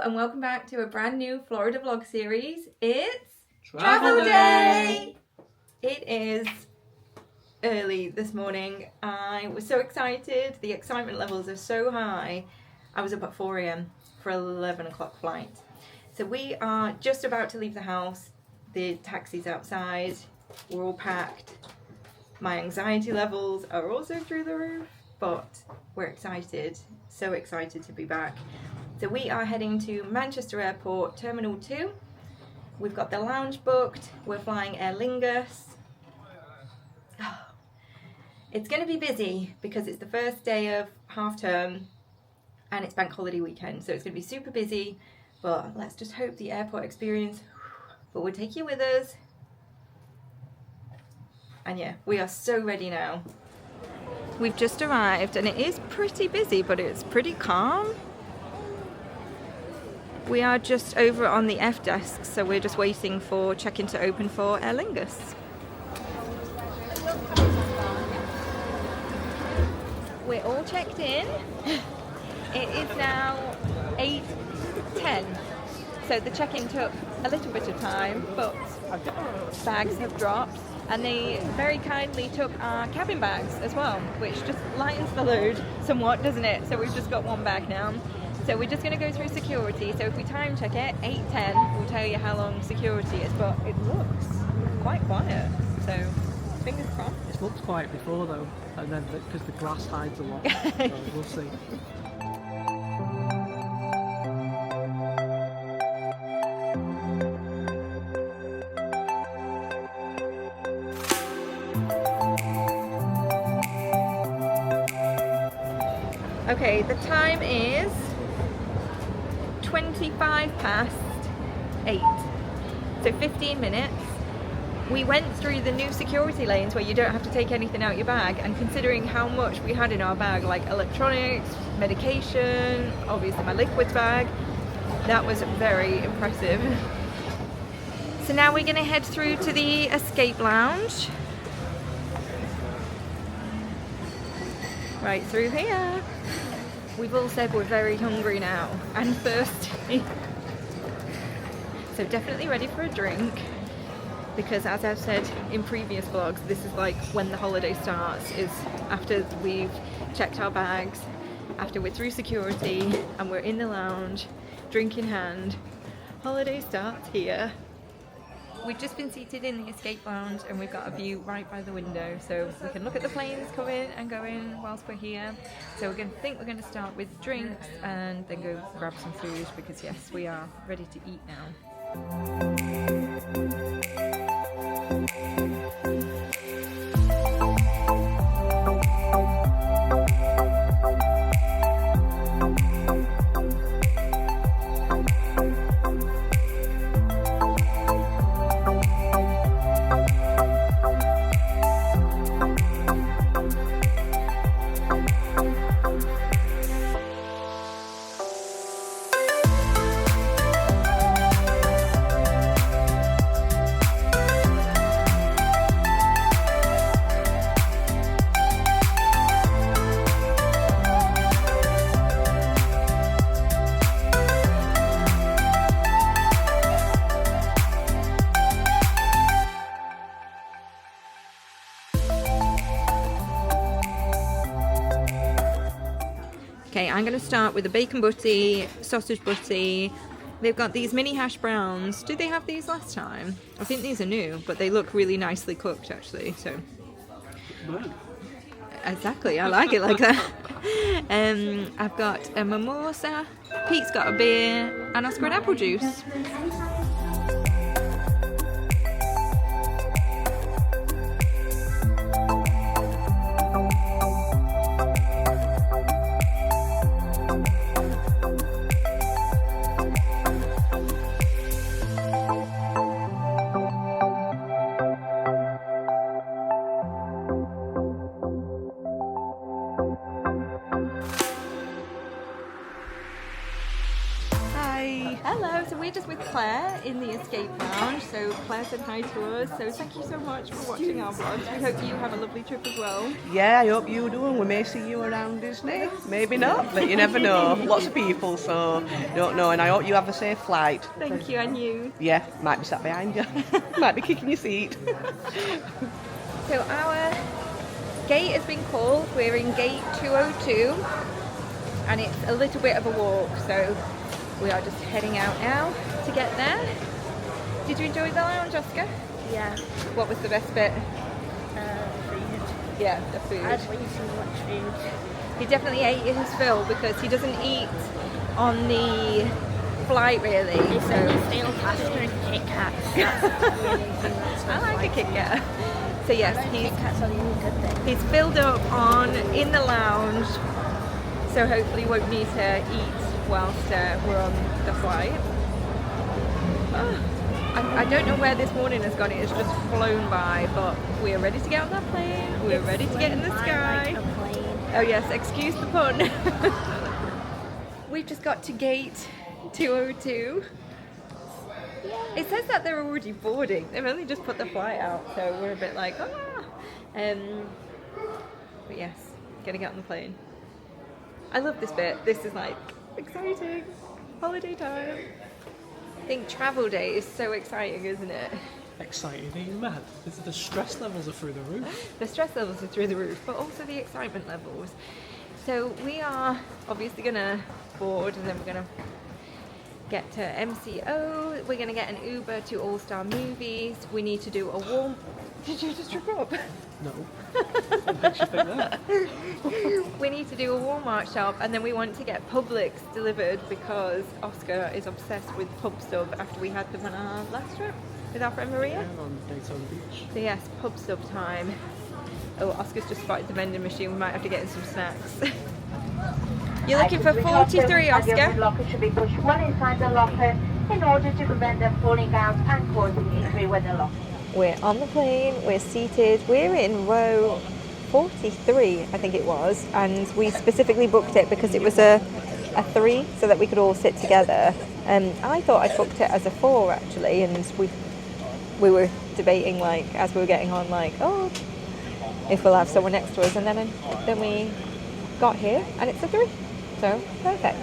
and welcome back to a brand new Florida vlog series. It's Travel Day! It is early this morning. I was so excited. The excitement levels are so high. I was up at 4 a.m. for 11 o'clock flight. So we are just about to leave the house. The taxi's outside. We're all packed. My anxiety levels are also through the roof, but we're excited. So excited to be back. So we are heading to Manchester Airport, Terminal 2. We've got the lounge booked. We're flying Aer Lingus. It's going to be busy because it's the first day of half term and it's bank holiday weekend. So it's going to be super busy, but let's just hope the airport experience, but we'll take you with us. And yeah, we are so ready now. We've just arrived and it is pretty busy, but it's pretty calm. We are just over on the F desk, so we're just waiting for check-in to open for Aer Lingus. We're all checked in. It is now 8:10, so the check-in took a little bit of time, but bags have dropped, and they very kindly took our cabin bags as well, which just lightens the load somewhat, doesn't it? So we've just got one bag now. So we're just going to go through security. So if we time check it, 8:10 will tell you how long security is, but it looks quite quiet. So fingers crossed. It looked quiet before though, and then because the glass hides a lot, so we'll see. Okay, the time is 8:25, so 15 minutes. We went through the new security lanes where you don't have to take anything out your bag, and considering how much we had in our bag, like electronics, medication, obviously my liquids bag, that was very impressive. So now we're going to head through to the escape lounge. Right through here. We've all said we're very hungry now and thirsty. So definitely ready for a drink, because as I've said in previous vlogs, this is like when the holiday starts, is after we've checked our bags, after we're through security and we're in the lounge, drink in hand. Holiday starts here. We've just been seated in the escape lounge and we've got a view right by the window, so we can look at the planes coming and going whilst we're here. So we're going to start with drinks and then go grab some food, because yes, we are ready to eat now. Okay, I'm going to start with the bacon butty, sausage butty. They've got these mini hash browns. Did they have these last time? I think these are new, but they look really nicely cooked actually. So exactly, I like it like that. I've got a mimosa. Pete's got a beer, and Oscar an apple juice. Hello. so we're just with Claire in the escape lounge. So Claire said hi to us. So thank you so much for watching our vlogs. We hope you have a lovely trip as well. Yeah, I hope you do, and we may see you around Disney. Maybe not, but you never know. Lots of people, so don't know. And I hope you have a safe flight. Thank you, and you. Yeah, might be sat behind you. Might be kicking your seat. So our gate has been called. We're in gate 202, and it's a little bit of a walk. So we are just heading out now to get there. Did you enjoy the lounge, Oscar? Yeah. What was the best bit? Food. Yeah, the food. I had way too much food. He definitely ate his fill because he doesn't eat on the flight really. They said So you stale pasta and Kit Kats. That's the only thing that's I like a Kit Kat. So yes, Kit Kats are the only good thing. he's filled up on in the lounge. So hopefully won't need to eat whilst we're on the flight. I don't know where this morning has gone. It has just flown by, but we are ready to get on that plane. We're ready to get in the sky. Like a plane. Oh yes, excuse the pun. We've just got to gate 202. It says that they're already boarding. They've only just put the flight out, so we're a bit like, ah. But yes, gonna get on the plane. I love this bit. This is like exciting. Holiday time. I think travel day is so exciting, isn't it? Exciting, are you mad? The stress levels are through the roof. The stress levels are through the roof, but also the excitement levels. So we are obviously gonna board, and then we're gonna get to MCO. We're gonna get an Uber to All Star Movies. We need to do a warm. Did you just trip up? No. What makes you think that? We need to do a Walmart shop, and then we want to get Publix delivered because Oscar is obsessed with pub sub after we had them on our last trip with our friend Maria. Yeah, on Daytona Beach. So yes, pub sub time. Oh, Oscar's just spotted the vending machine. We might have to get him some snacks. You're looking for 43, Oscar. The locker should be pushed well inside the locker in order to prevent them falling out and causing injury when they're locked. We're on the plane, we're seated, we're in row 43, I think it was, and we specifically booked it because it was a 3 so that we could all sit together. I thought I booked it as a 4 actually, and we were debating like as we were getting on like, oh, if we'll have someone next to us, and then we got here and it's a 3, so perfect.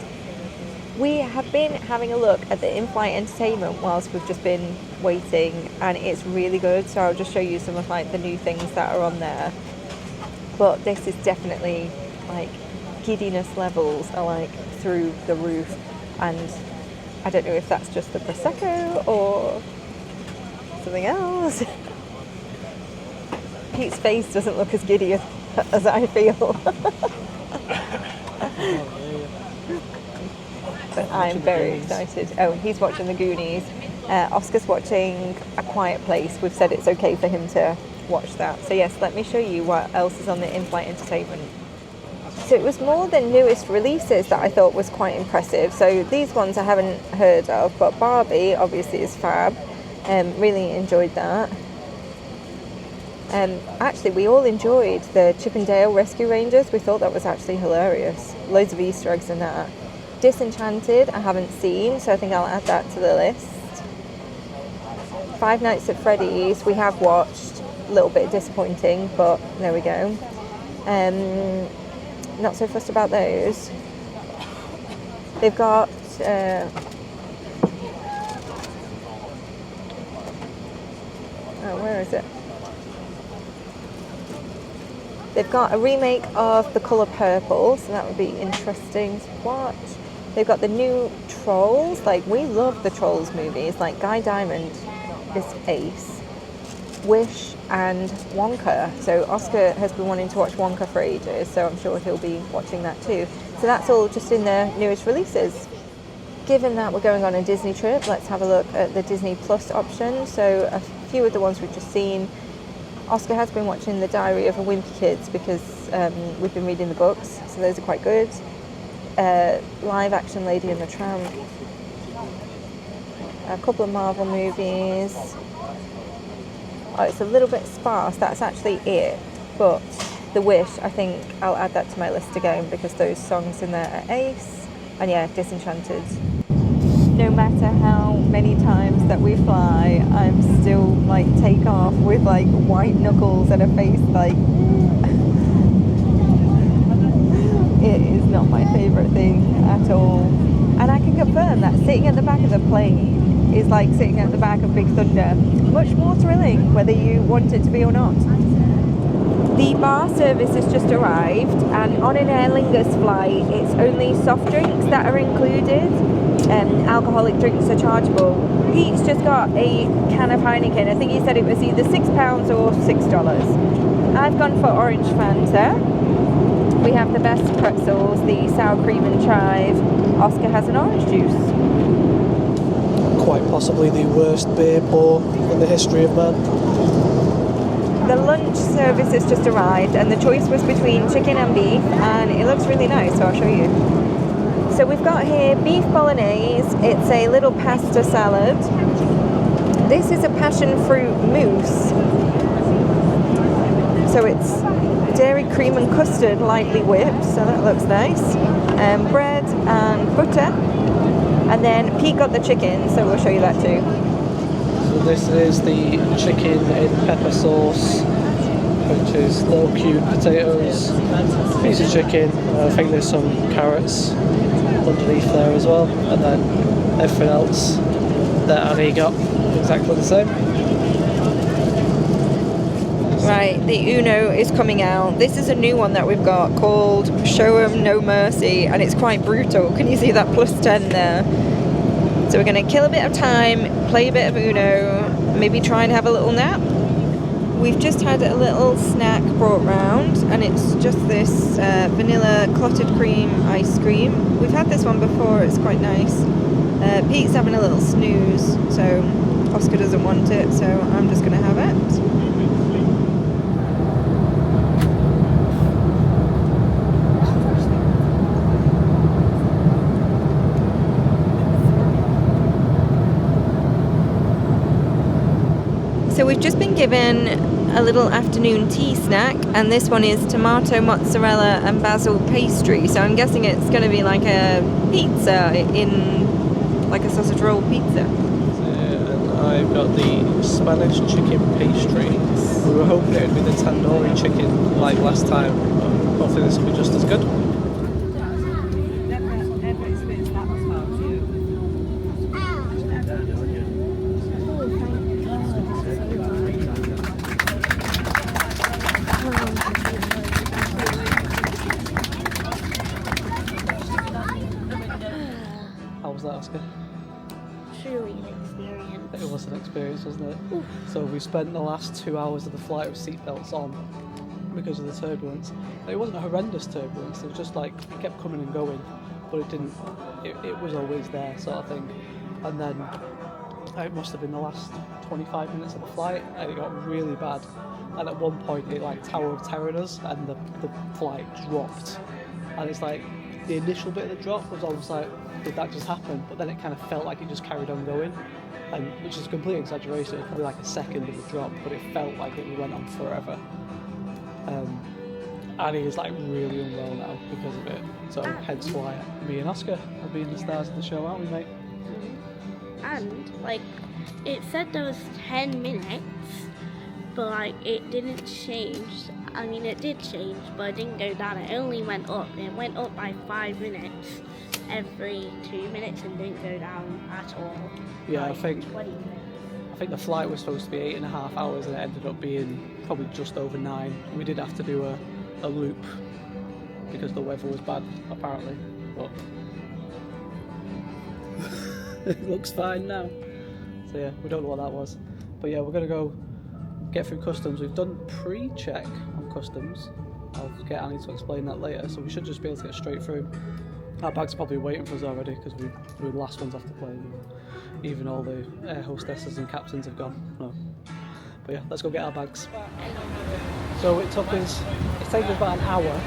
We have been having a look at the in-flight entertainment whilst we've just been waiting, and it's really good, so I'll just show you some of like the new things that are on there. But this is definitely like giddiness levels are like through the roof, and I don't know if that's just the Prosecco or something else. Pete's face doesn't look as giddy as I feel. But I'm very excited. Oh, he's watching The Goonies. Oscar's watching A Quiet Place. We've said it's okay for him to watch that. So yes, let me show you what else is on the in-flight entertainment. So it was more the newest releases that I thought was quite impressive. So these ones I haven't heard of, but Barbie obviously is fab. Really enjoyed that. Actually, we all enjoyed the Chip and Dale Rescue Rangers. We thought that was actually hilarious. Loads of Easter eggs in that. Disenchanted, I haven't seen, so I think I'll add that to the list. Five Nights at Freddy's, we have watched. A little bit disappointing, but there we go. Not so fussed about those. They've got where is it? They've got a remake of The Colour Purple, so that would be interesting to watch. They've got the new Trolls. Like, we love the Trolls movies. Like, Guy Diamond is ace. Wish and Wonka. So Oscar has been wanting to watch Wonka for ages, so I'm sure he'll be watching that too. So that's all just in the newest releases. Given that we're going on a Disney trip, let's have a look at the Disney Plus option. So a few of the ones we've just seen. Oscar has been watching The Diary of a Wimpy Kids because we've been reading the books, so those are quite good. Live action Lady and the Tramp. A couple of Marvel movies. Oh, it's a little bit sparse, that's actually it. But The Wish, I think I'll add that to my list again because those songs in there are ace. And yeah, Disenchanted. No matter how many times that we fly, I'm still like take off with like white knuckles and a face like it is not my favourite thing at all. And I can confirm that sitting at the back of the plane is like sitting at the back of Big Thunder. Much more thrilling, whether you want it to be or not. The bar service has just arrived, and on an Aer Lingus flight, it's only soft drinks that are included. Alcoholic drinks are chargeable. Pete's just got a can of Heineken. I think he said it was either £6 or $6. I've gone for orange Fanta. We have the best pretzels, the sour cream and chive. Oscar has an orange juice. Quite possibly the worst beer pour in the history of man. The lunch service has just arrived, and the choice was between chicken and beef, and it looks really nice, so I'll show you. So we've got here beef bolognese. It's a little pasta salad. This is a passion fruit mousse. So it's dairy cream and custard lightly whipped, so that looks nice. Bread and butter. And then Pete got the chicken, so we'll show you that too. So this is the chicken in pepper sauce, which is little cube potatoes, piece of chicken. I think there's some carrots underneath there as well, and then everything else that Annie got exactly the same. Right, the Uno is coming out. This is a new one that we've got called Show 'em No Mercy, and it's quite brutal. Can you see that +10 there? So we're going to kill a bit of time, play a bit of Uno, maybe try and have a little nap. We've just had a little snack brought round, and it's just this vanilla clotted cream ice cream. We've had this one before, it's quite nice. Pete's having a little snooze, so Oscar doesn't want it, so I'm just going to have it. So we've just been given a little afternoon tea snack, and this one is tomato, mozzarella and basil pastry. So I'm guessing it's going to be like a pizza in like a sausage roll pizza. And I've got the Spanish chicken pastry. We were hoping it would be the tandoori chicken like last time, but hopefully this will be just as good. Truly an experience. It was an experience, wasn't it? Oof. So we spent the last 2 hours of the flight with seatbelts on because of the turbulence. It wasn't a horrendous turbulence, it was just like it kept coming and going, but it was always there, sort of thing. And then it must have been the last 25 minutes of the flight, and it got really bad. And at one point it like Tower of Terrored us, and the flight dropped. And it's like the initial bit of the drop was almost like, did that just happen? But then it kind of felt like it just carried on going, and which is a complete exaggeration. It was probably like a second of the drop, but it felt like it went on forever. Annie is like really unwell now because of it, so hence why me and Oscar are being the stars of the show, aren't we, mate? And like it said there was 10 minutes, but like it didn't change. I mean, it did change, but it didn't go down. It only went up. It went up by 5 minutes every 2 minutes and didn't go down at all. Yeah, like I think 20 minutes. I think the flight was supposed to be 8.5 hours, and it ended up being probably just over 9. We did have to do a loop because the weather was bad, apparently. But it looks fine now. So yeah, we don't know what that was. But yeah, we're gonna go get through customs. We've done pre-check on customs. I'll get Annie to explain that later. So we should just be able to get straight through. Our bags are probably waiting for us already because we were the last ones off the plane. Even all the air hostesses and captains have gone. No. But yeah, let's go get our bags. So it's taken us about an hour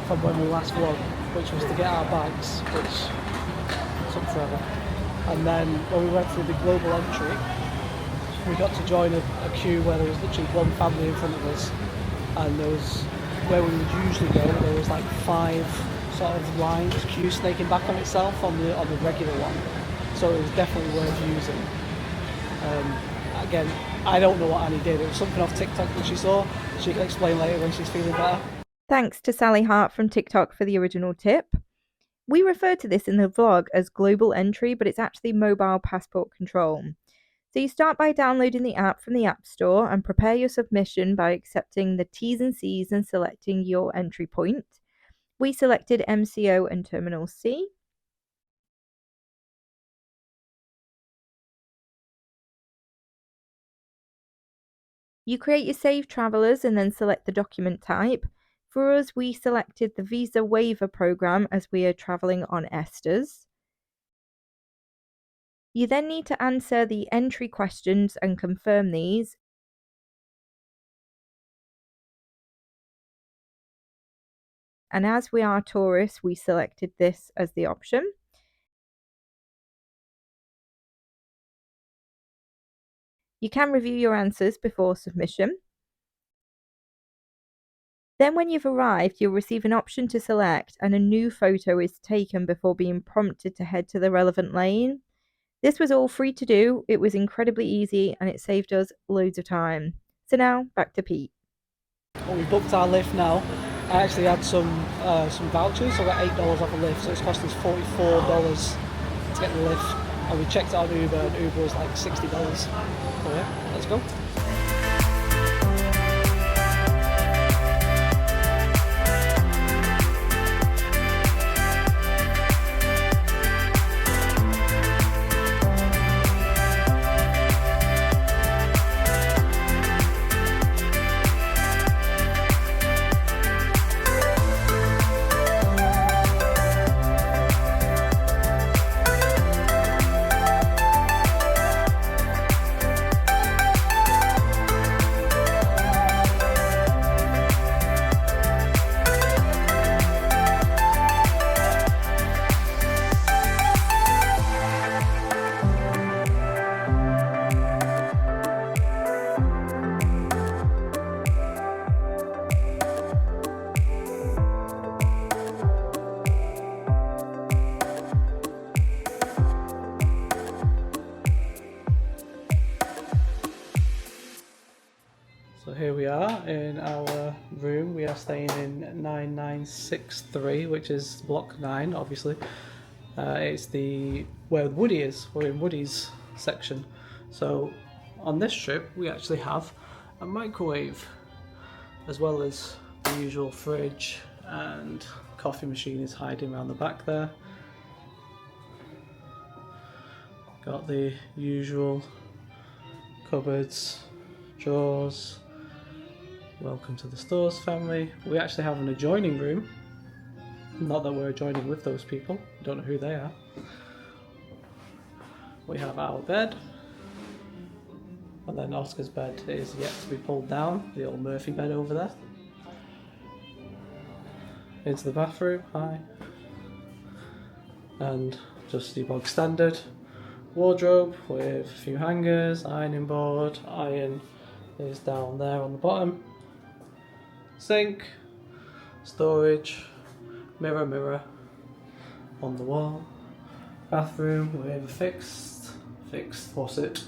from when we last vlogged, which was to get our bags, which took forever. And then when we went through the global entry, we got to join a queue where there was literally one family in front of us, and there was, where we would usually go, there was like 5 sort of lines, queue snaking back on itself on the regular one. so it was definitely worth using. Again, I don't know what Annie did. It was something off TikTok that she saw. She can explain later when she's feeling better. Thanks to Sally Hart from TikTok for the original tip. We refer to this in the vlog as global entry, but it's actually mobile passport control. So you start by downloading the app from the App Store and prepare your submission by accepting the T's and C's and selecting your entry point. We selected MCO and Terminal C. You create your saved travelers and then select the document type. For us, we selected the Visa Waiver Program as we are traveling on ESTAs. You then need to answer the entry questions and confirm these. And as we are tourists, we selected this as the option. You can review your answers before submission. Then when you've arrived, you'll receive an option to select and a new photo is taken before being prompted to head to the relevant lane. This was all free to do, it was incredibly easy and it saved us loads of time. So now, back to Pete. Well, we booked our lift now. I actually had some vouchers, so I got $8 off a lift, so it's cost us $44 to get the lift. And we checked it on Uber, and Uber was like $60. So yeah, let's go. So here we are in our room. We are staying in 9963, which is block 9, obviously. It's where Woody is. We're in Woody's section. So on this trip, we actually have a microwave, as well as the usual fridge, and coffee machine is hiding around the back there. Got the usual cupboards, drawers. Welcome to the stores family. We actually have an adjoining room. Not that we're adjoining with those people. I don't know who they are. We have our bed. And then Oscar's bed is yet to be pulled down. The old Murphy bed over there. Into the bathroom. Hi. And just the bog standard wardrobe with a few hangers, ironing board. Iron is down there on the bottom. Sink, storage, mirror on the wall. Bathroom with a fixed faucet.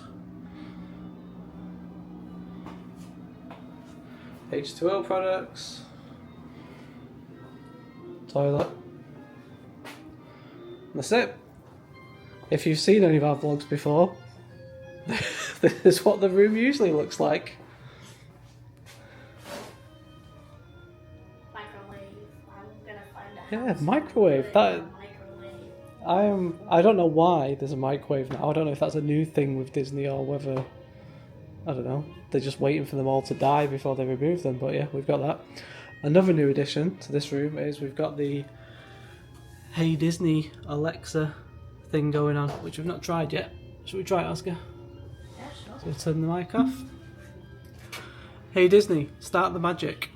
H2O products. Toilet. That's it. If you've seen any of our vlogs before, this is what the room usually looks like. Yeah, microwave. I don't know why there's a microwave now. I don't know if that's a new thing with Disney or whether, I don't know, they're just waiting for them all to die before they remove them. But yeah, we've got that. Another new addition to this room is we've got the Hey Disney Alexa thing going on, which we've not tried yet. Should we try it, Oscar? Yeah, sure. So we'll turn the mic off. Hey Disney, start the magic.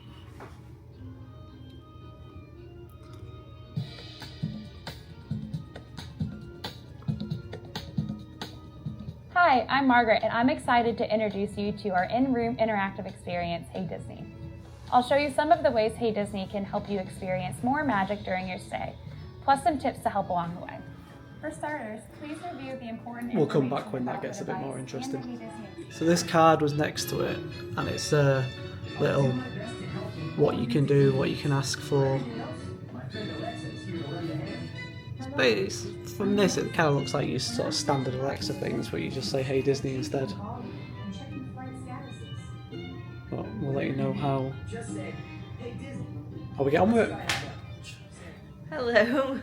Hi, I'm Margaret, and I'm excited to introduce you to our in-room interactive experience, Hey Disney. I'll show you some of the ways Hey Disney can help you experience more magic during your stay, plus some tips to help along the way. For starters, please review the important We'll come back information when that about the gets a bit more device and interesting. the Hey Disney. So this card was next to it, and it's a little what you can do, what you can ask for. But from this, it kind of looks like your sort of standard Alexa things, where you just say "Hey Disney" instead. But we'll let you know how we get on with it. Hello.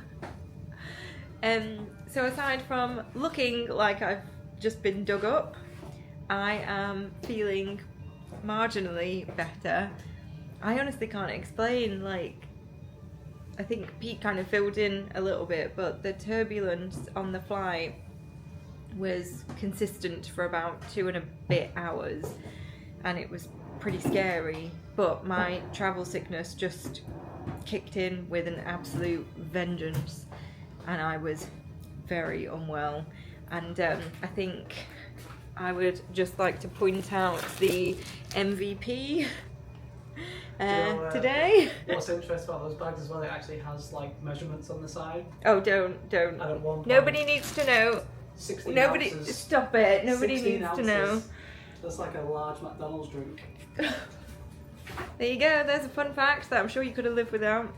So aside from looking like I've just been dug up, I am feeling marginally better. I honestly can't explain, like, I think Pete kind of filled in a little bit, but the turbulence on the flight was consistent for about 2 and a bit hours, and it was pretty scary, but my travel sickness just kicked in with an absolute vengeance, and I was very unwell. And I think I would just like to point out the MVP today. What's interesting about those bags as well, it actually has like measurements on the side. Oh, don't. And at one point, Nobody needs to know. 16 Nobody, ounces. stop it. Nobody 16 needs to know. ounces. That's like a large McDonald's drink. There you go, there's a fun fact that I'm sure you could have lived without.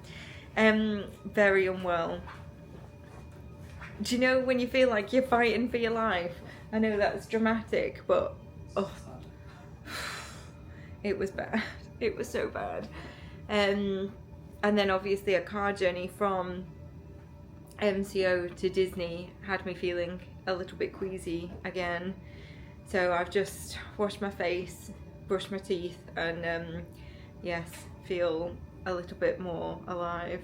Very unwell. Do you know when you feel like you're fighting for your life? I know that's dramatic, but oh, it was bad. It was so bad. And then obviously a car journey from MCO to Disney had me feeling a little bit queasy again. So I've just washed my face, brushed my teeth, and yes, feel a little bit more alive.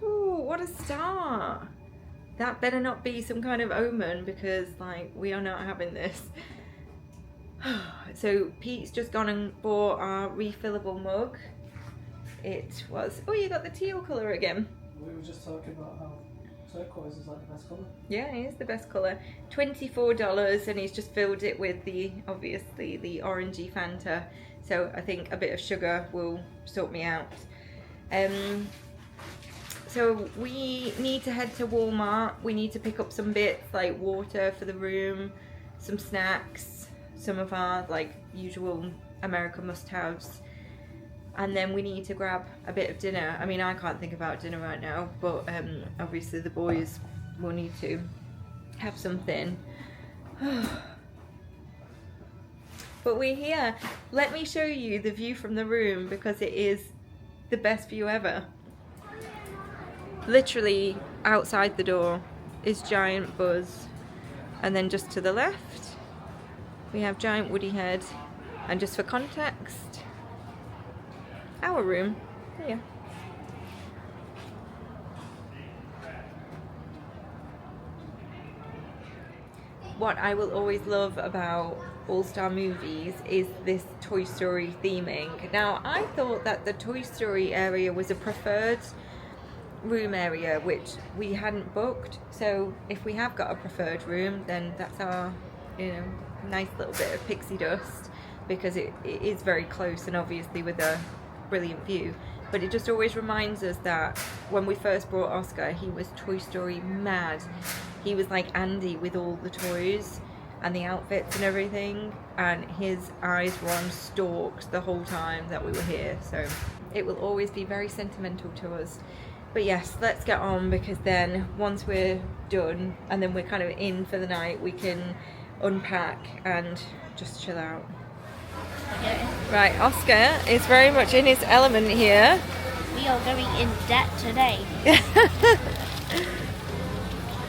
Ooh, what a start. That better not be some kind of omen, because like we are not having this. So Pete's just gone and bought our refillable mug. It was, oh, you got the teal colour again. We were just talking about how turquoise is like the best colour. Yeah, it is the best colour. $24, and he's just filled it with obviously the orangey Fanta. So I think a bit of sugar will sort me out. So we need to head to Walmart. We need to pick up some bits like water for the room, some snacks, some of our like usual American must-haves. And then we need to grab a bit of dinner. I mean, I can't think about dinner right now, but obviously the boys will need to have something. But we're here. Let me show you the view from the room, because it is the best view ever. Literally outside the door is Giant Buzz, and then just to the left we have Giant Woody Head, and just for context, our room here. What I will always love about All-Star movies is this Toy Story theming. Now, I thought that the Toy Story area was a preferred room area, which we hadn't booked, so if we have got a preferred room, then that's our, nice little bit of pixie dust, because it is very close and obviously with a brilliant view. But it just always reminds us that when we first brought Oscar, he was Toy Story mad. He was like Andy with all the toys and the outfits and everything, and his eyes were on stalks the whole time that we were here, so it will always be very sentimental to us. But yes, let's get on, because then once we're done and then we're kind of in for the night, we can unpack and just chill out. Okay. Right, Oscar is very much in his element here. We are going in debt today.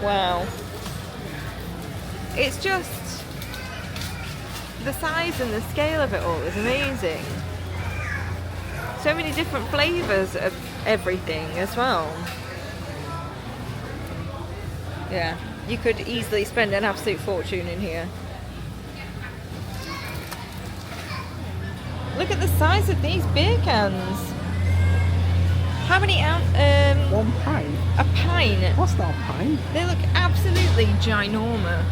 Wow. It's just, the size and the scale of it all is amazing. So many different flavours of everything as well. Yeah, you could easily spend an absolute fortune in here. Look at the size of these beer cans. How many ounce? 1 pint? A pint. What's that, a pint? They look absolutely ginormous.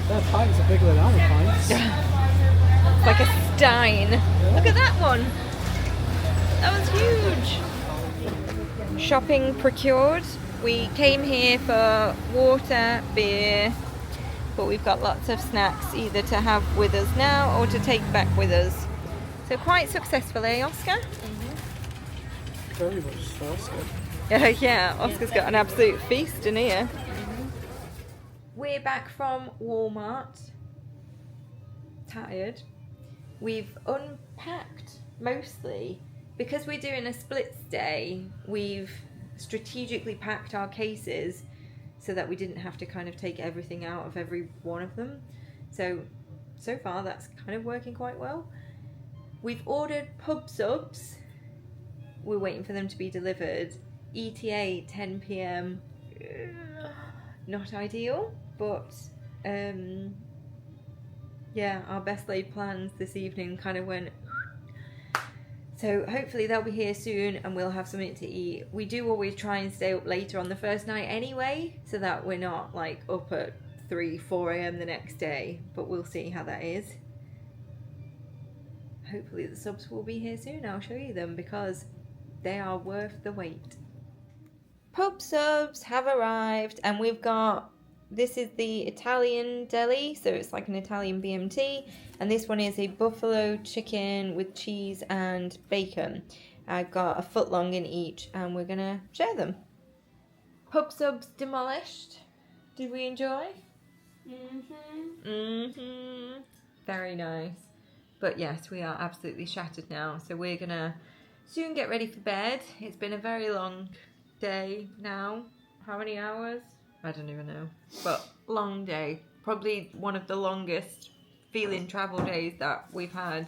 Their pints are bigger than our pints. It's like a stein. Look at that one. That was huge. shopping procured. We came here for water, beer, but we've got lots of snacks either to have with us now or to take back with us. So quite successful, eh, Oscar? Very much so, Oscar. Yeah, Oscar's got an absolute feast in here. We're back from Walmart. Tired. We've unpacked mostly. Because we're doing a splits day, we've strategically packed our cases so that we didn't have to kind of take everything out of every one of them. So far that's kind of working quite well. We've ordered pub subs. We're waiting for them to be delivered. ETA 10 p.m. Not ideal, but yeah, our best laid plans this evening kind of went. So hopefully they'll be here soon and we'll have something to eat. We do always try and stay up later on the first night anyway, so that we're not like up at 3-4 a.m. the next day, but we'll see how that is. Hopefully the subs will be here soon. I'll show you them because they are worth the wait. Pub subs have arrived and we've got, this is the Italian deli, so it's like an Italian BMT, and this one is a buffalo chicken with cheese and bacon. I've got a foot long in each and we're gonna share them. Pub subs demolished. Did we enjoy? Very nice. But yes, we are absolutely shattered now, so we're gonna soon get ready for bed. It's been a very long day now. How many hours? I don't even know. But long day. Probably one of the longest feeling travel days that we've had.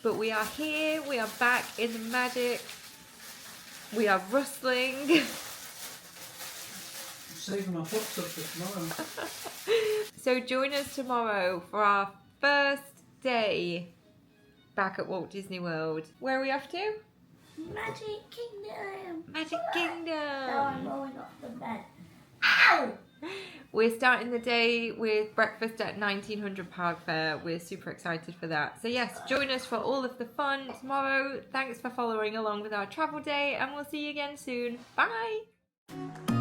But we are here. We are back in the magic. We are rustling. Saving my foot up for tomorrow. So join us tomorrow for our first day back at Walt Disney World. Where are we off to? Magic Kingdom. Magic Kingdom. Now I'm rolling off the bed. Ow! We're starting the day with breakfast at 1900 Park Fair. We're super excited for that. So yes, join us for all of the fun tomorrow. Thanks for following along with our travel day and we'll see you again soon. Bye!